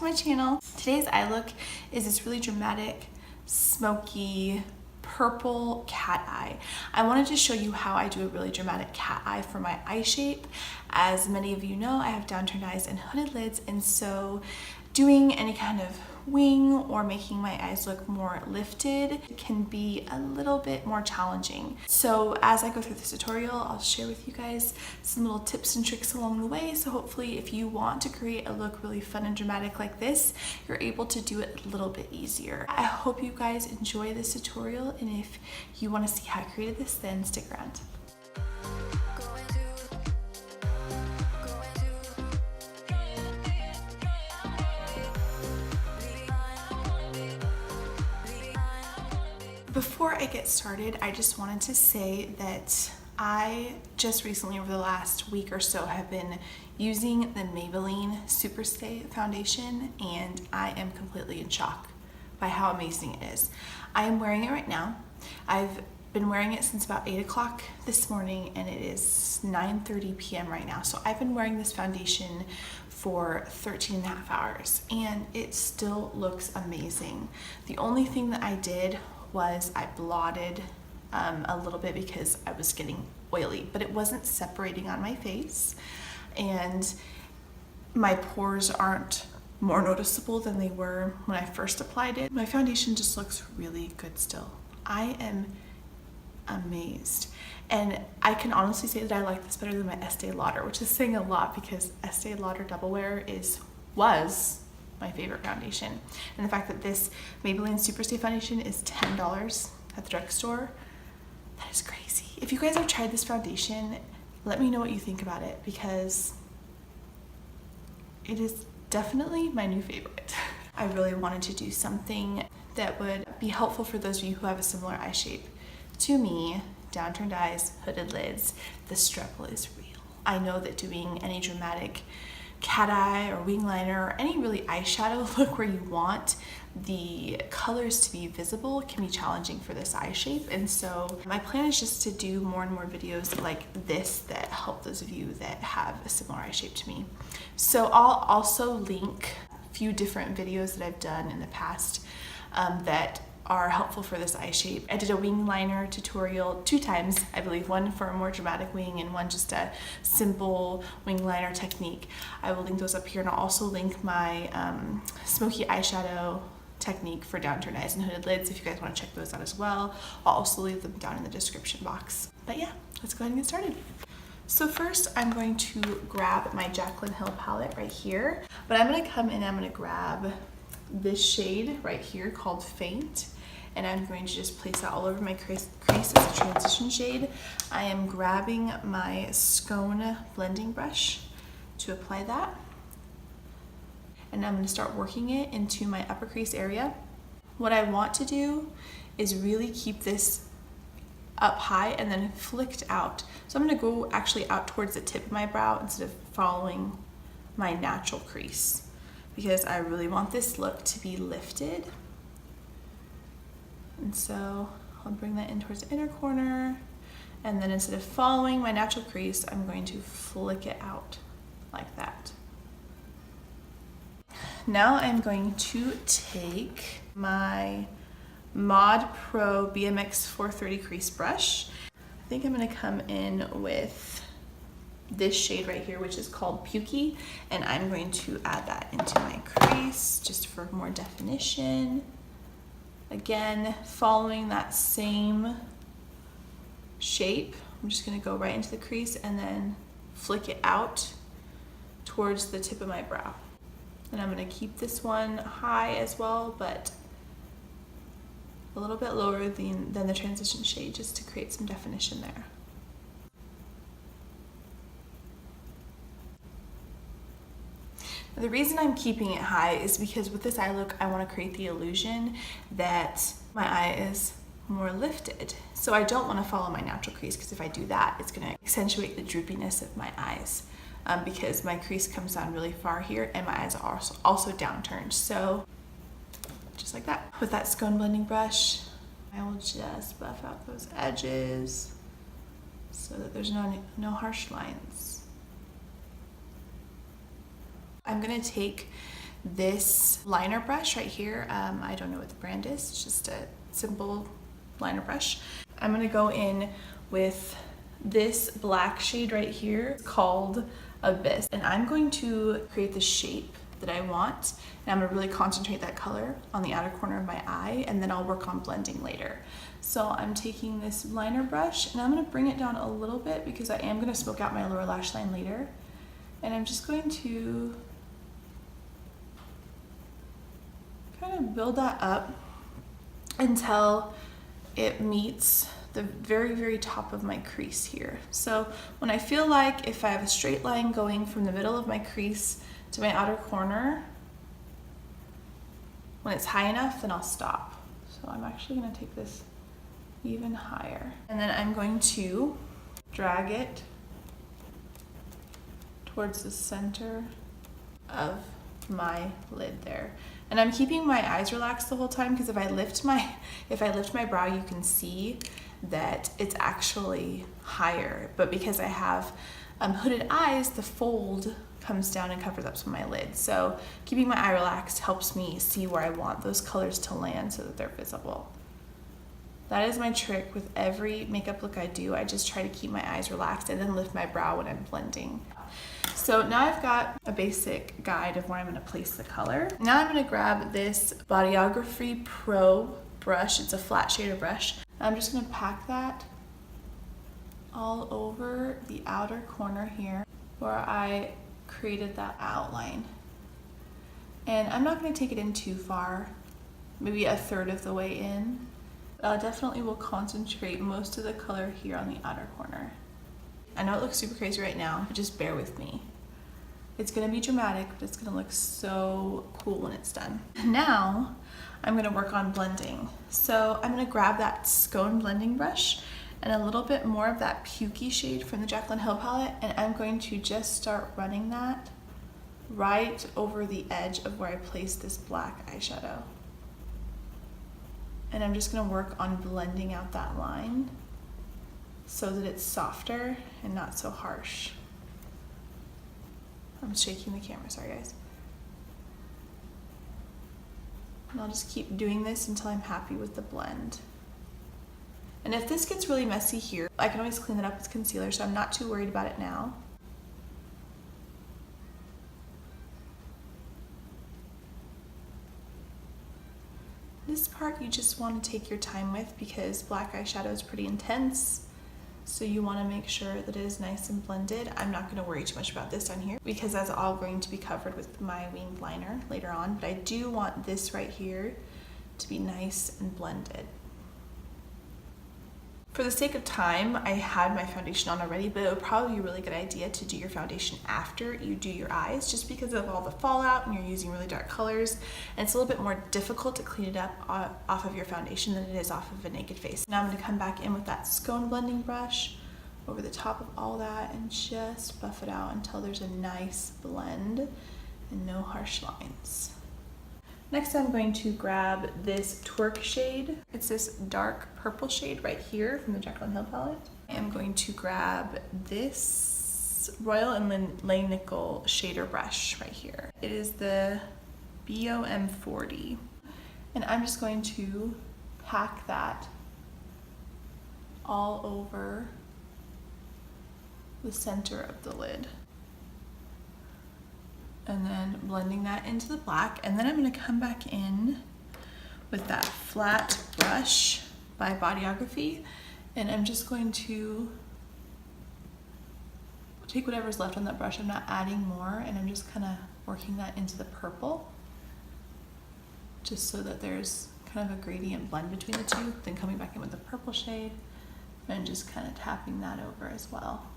to my channel. Today's eye look is this really dramatic, smoky, purple cat eye. I wanted to show you how I do a really dramatic cat eye for my eye shape. As many of you know, I have downturned eyes and hooded lids, and so doing any kind of wing or making my eyes look more lifted can be a little bit more challenging. So as I go through this tutorial, I'll share with you guys some little tips and tricks along the way. So hopefully if you want to create a look really fun and dramatic like this, you're able to do it a little bit easier. I hope you guys enjoy this tutorial, and if you want to see how I created this, then stick around. Before I get started, I just wanted to say that I just recently, over the last week or so, have been using the Maybelline Superstay foundation, and I am completely in shock by how amazing it is. I am wearing it right now. I've been wearing it since about 8 o'clock this morning, and it is 9:30 p.m. right now. So I've been wearing this foundation for 13 and a half hours, and it still looks amazing. The only thing that I did was I blotted a little bit because I was getting oily, but it wasn't separating on my face, and my pores aren't more noticeable than they were when I first applied it. My foundation just looks really good still. I am amazed, and I can honestly say that I like this better than my Estee Lauder, which is saying a lot because Estee Lauder Double Wear was my favorite foundation. And the fact that this Maybelline Superstay foundation is $10 at the drugstore, that is crazy. If you guys have tried this foundation, let me know what you think about it, because it is definitely my new favorite. I really wanted to do something that would be helpful for those of you who have a similar eye shape to me, downturned eyes, hooded lids. The struggle is real. I know that doing any dramatic cat eye or wing liner or any really eyeshadow look where you want the colors to be visible can be challenging for this eye shape, and so my plan is just to do more and more videos like this that help those of you that have a similar eye shape to me. So I'll also link a few different videos that I've done in the past that are helpful for this eye shape. I did a wing liner tutorial 2 times, I believe, one for a more dramatic wing and one just a simple wing liner technique. I will link those up here, and I'll also link my smoky eyeshadow technique for downturned eyes and hooded lids if you guys want to check those out as well. I'll also leave them down in the description box. But yeah, let's go ahead and get started. So first I'm going to grab my Jaclyn Hill palette right here, but I'm going to come in, I'm going to grab this shade right here called Faint, and I'm going to just place that all over my crease as a transition shade. I am grabbing my Scone blending brush to apply that, and I'm going to start working it into my upper crease area. What I want to do is really keep this up high and then flicked out. So I'm going to go actually out towards the tip of my brow instead of following my natural crease, because I really want this look to be lifted. And so I'll bring that in towards the inner corner, and then instead of following my natural crease, I'm going to flick it out like that. Now I'm going to take my Mod Pro BMX 430 crease brush. I think I'm going to come in with this shade right here, which is called Pukey, and I'm going to add that into my crease just for more definition. Again, following that same shape, I'm just going to go right into the crease and then flick it out towards the tip of my brow. And I'm going to keep this one high as well, but a little bit lower than the transition shade, just to create some definition there. The reason I'm keeping it high is because with this eye look, I want to create the illusion that my eye is more lifted. So I don't want to follow my natural crease, because if I do that, it's going to accentuate the droopiness of my eyes, because my crease comes down really far here and my eyes are also downturned. So just like that. With that Scone blending brush, I will just buff out those edges so that there's no harsh lines. I'm gonna take this liner brush right here. I don't know what the brand is, it's just a simple liner brush. I'm gonna go in with this black shade right here. It's called Abyss, and I'm going to create the shape that I want, and I'm gonna really concentrate that color on the outer corner of my eye, and then I'll work on blending later. So I'm taking this liner brush and I'm gonna bring it down a little bit because I am gonna smoke out my lower lash line later, and I'm just going to kind of build that up until it meets the very, very top of my crease here. So when I feel like if I have a straight line going from the middle of my crease to my outer corner, when it's high enough, then I'll stop. So I'm actually gonna take this even higher. And then I'm going to drag it towards the center of my lid there. And I'm keeping my eyes relaxed the whole time, because if I lift my brow, you can see that it's actually higher. But because I have hooded eyes, the fold comes down and covers up some of my lid. So keeping my eye relaxed helps me see where I want those colors to land so that they're visible. That is my trick with every makeup look I do. I just try to keep my eyes relaxed and then lift my brow when I'm blending. So now I've got a basic guide of where I'm gonna place the color. Now I'm gonna grab this Bodyography Pro brush. It's a flat shader brush. I'm just gonna pack that all over the outer corner here where I created that outline. And I'm not gonna take it in too far, maybe a third of the way in. But I definitely will concentrate most of the color here on the outer corner. I know it looks super crazy right now, but just bear with me. It's gonna be dramatic, but it's gonna look so cool when it's done. Now, I'm gonna work on blending. So I'm gonna grab that Scone blending brush and a little bit more of that Pukey shade from the Jaclyn Hill palette, and I'm going to just start running that right over the edge of where I placed this black eyeshadow. And I'm just gonna work on blending out that line so that it's softer and not so harsh. I'm shaking the camera, sorry guys. And I'll just keep doing this until I'm happy with the blend. And if this gets really messy here, I can always clean it up with concealer, so I'm not too worried about it now. This part you just want to take your time with because black eyeshadow is pretty intense, so you want to make sure that it is nice and blended. I'm not going to worry too much about this down here because that's all going to be covered with my winged liner later on, but I do want this right here to be nice and blended. For the sake of time, I had my foundation on already, but it would probably be a really good idea to do your foundation after you do your eyes, just because of all the fallout and you're using really dark colors, and it's a little bit more difficult to clean it up off of your foundation than it is off of a naked face. Now I'm going to come back in with that Scone blending brush over the top of all that and just buff it out until there's a nice blend and no harsh lines. Next, I'm going to grab this Twerk shade. It's this dark purple shade right here from the Jaclyn Hill palette. I am going to grab this Royal and Nickel shader brush right here. It is the BOM40. And I'm just going to pack that all over the center of the lid. And then blending that into the black, and then I'm going to come back in with that flat brush by Bodyography, and I'm just going to take whatever's left on that brush. I'm not adding more, and I'm just kind of working that into the purple just so that there's kind of a gradient blend between the two, then coming back in with the purple shade and just kind of tapping that over as well,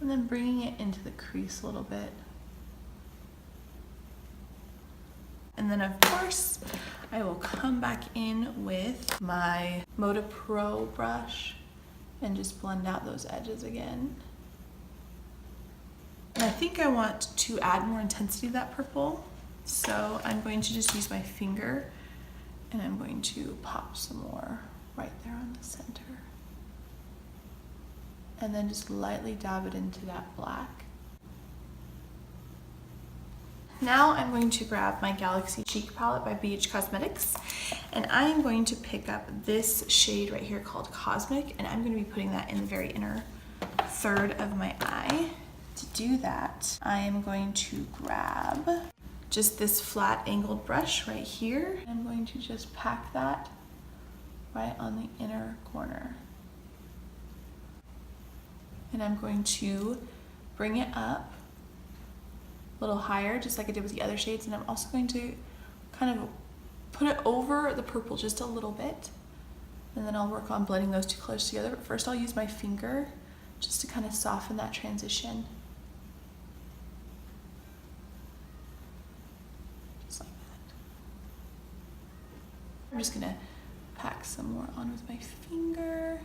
and then bringing it into the crease a little bit. And then of course, I will come back in with my Moda Pro brush and just blend out those edges again. And I think I want to add more intensity to that purple, so I'm going to just use my finger and I'm going to pop some more right there on the center. And then just lightly dab it into that black. Now I'm going to grab my Galaxy Chic palette by BH Cosmetics, and I'm going to pick up this shade right here called Cosmic, and I'm going to be putting that in the very inner third of my eye. To do that, I am going to grab just this flat angled brush right here. I'm going to just pack that right on the inner corner. And I'm going to bring it up a little higher, just like I did with the other shades, and I'm also going to kind of put it over the purple just a little bit, and then I'll work on blending those two colors together. But first I'll use my finger just to kind of soften that transition. Just like that. I'm just gonna pack some more on with my finger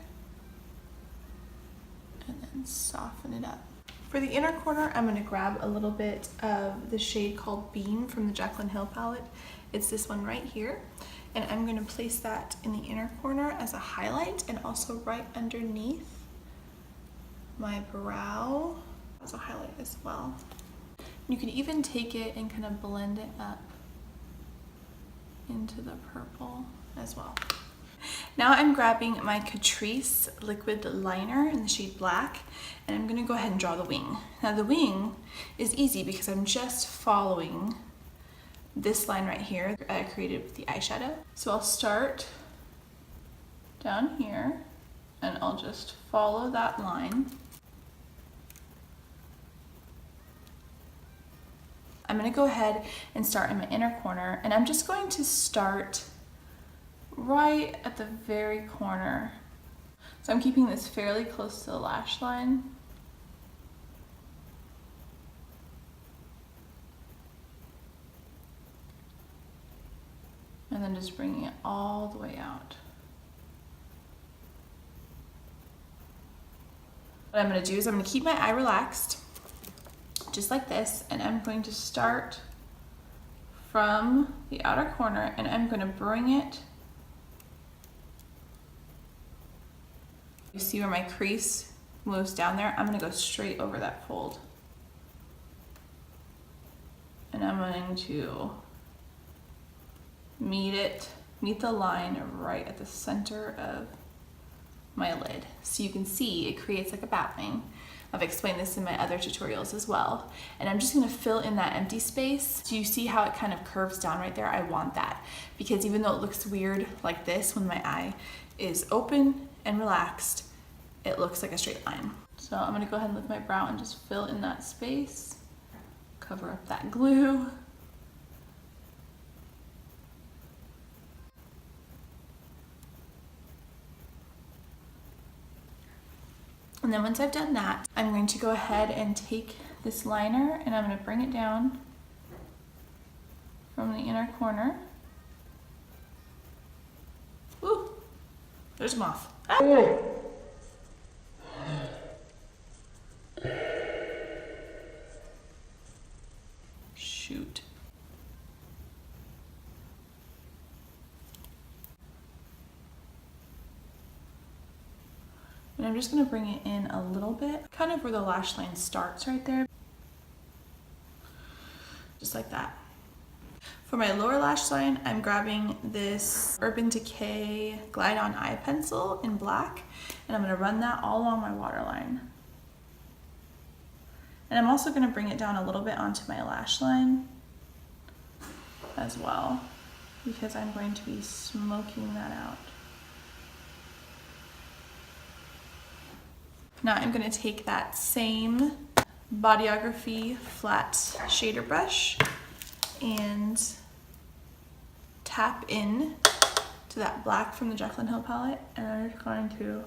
and then soften it up. For the inner corner, I'm going to grab a little bit of the shade called Beam from the Jaclyn Hill palette. It's this one right here. And I'm going to place that in the inner corner as a highlight and also right underneath my brow as a highlight as well. You can even take it and kind of blend it up into the purple as well. Now I'm grabbing my Catrice liquid liner in the shade Black, and I'm going to go ahead and draw the wing. Now the wing is easy because I'm just following this line right here that I created with the eyeshadow. So I'll start down here and I'll just follow that line. I'm going to go ahead and start in my inner corner, and I'm just going to start right at the very corner. So I'm keeping this fairly close to the lash line. And then just bringing it all the way out. What I'm going to do is I'm going to keep my eye relaxed, just like this, and I'm going to start from the outer corner, and I'm going to bring it. You see where my crease moves down there? I'm going to go straight over that fold. And I'm going to meet the line right at the center of my lid. So you can see it creates like a bat wing. I've explained this in my other tutorials as well. And I'm just going to fill in that empty space. Do you see how it kind of curves down right there? I want that, because even though it looks weird like this when my eye is open and relaxed, it looks like a straight line. So I'm going to go ahead and lift my brow and just fill in that space, cover up that glue. And then once I've done that, I'm going to go ahead and take this liner and I'm going to bring it down from the inner corner. Ooh, there's a moth. Ah. Shoot. And I'm just going to bring it in a little bit, kind of where the lash line starts right there. Just like that. For my lower lash line, I'm grabbing this Urban Decay Glide On Eye Pencil in black, and I'm going to run that all along my waterline. And I'm also going to bring it down a little bit onto my lash line as well, because I'm going to be smoking that out. Now I'm going to take that same Bodyography flat shader brush and tap in to that black from the Jaclyn Hill palette, and I'm just going to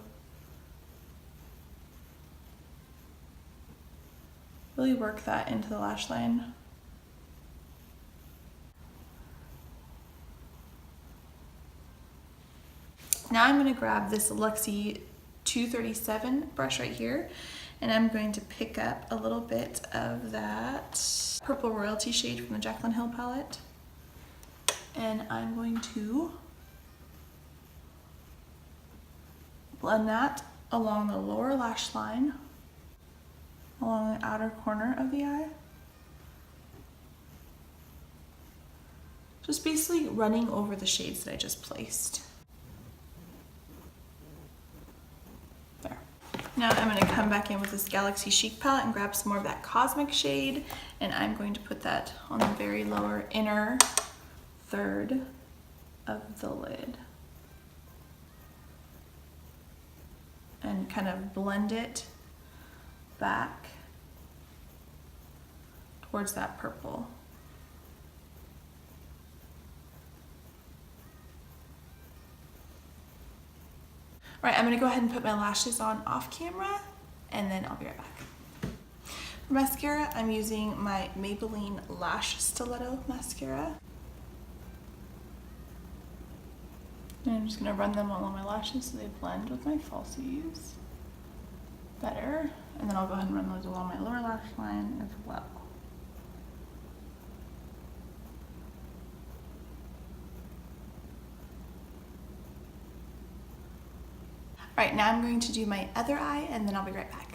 really work that into the lash line. Now I'm going to grab this Luxie 237 brush right here, and I'm going to pick up a little bit of that Purple Royalty shade from the Jaclyn Hill palette, and I'm going to blend that along the lower lash line, along the outer corner of the eye. Just basically running over the shades that I just placed. There. Now I'm going to come back in with this Galaxy Chic palette and grab some more of that Cosmic shade, and I'm going to put that on the very lower inner third of the lid. And kind of blend it back towards that purple. All right, I'm gonna go ahead and put my lashes on off camera, and then I'll be right back. For mascara, I'm using my Maybelline Lash Stiletto Mascara. And I'm just gonna run them all on my lashes so they blend with my falsies better. And then I'll go ahead and run those along my lower lash line as well. All right, now I'm going to do my other eye, and then I'll be right back.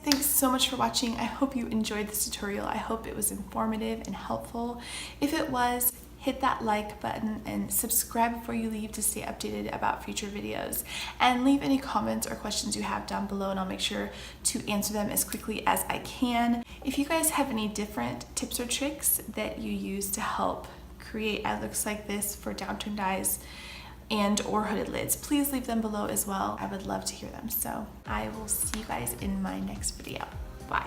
Thanks so much for watching. I hope you enjoyed this tutorial. I hope it was informative and helpful. If it was, hit that like button and subscribe before you leave to stay updated about future videos. And leave any comments or questions you have down below, and I'll make sure to answer them as quickly as I can. If you guys have any different tips or tricks that you use to help create eye looks like this for downturned eyes and or hooded lids, please leave them below as well. I would love to hear them. So I will see you guys in my next video. Bye.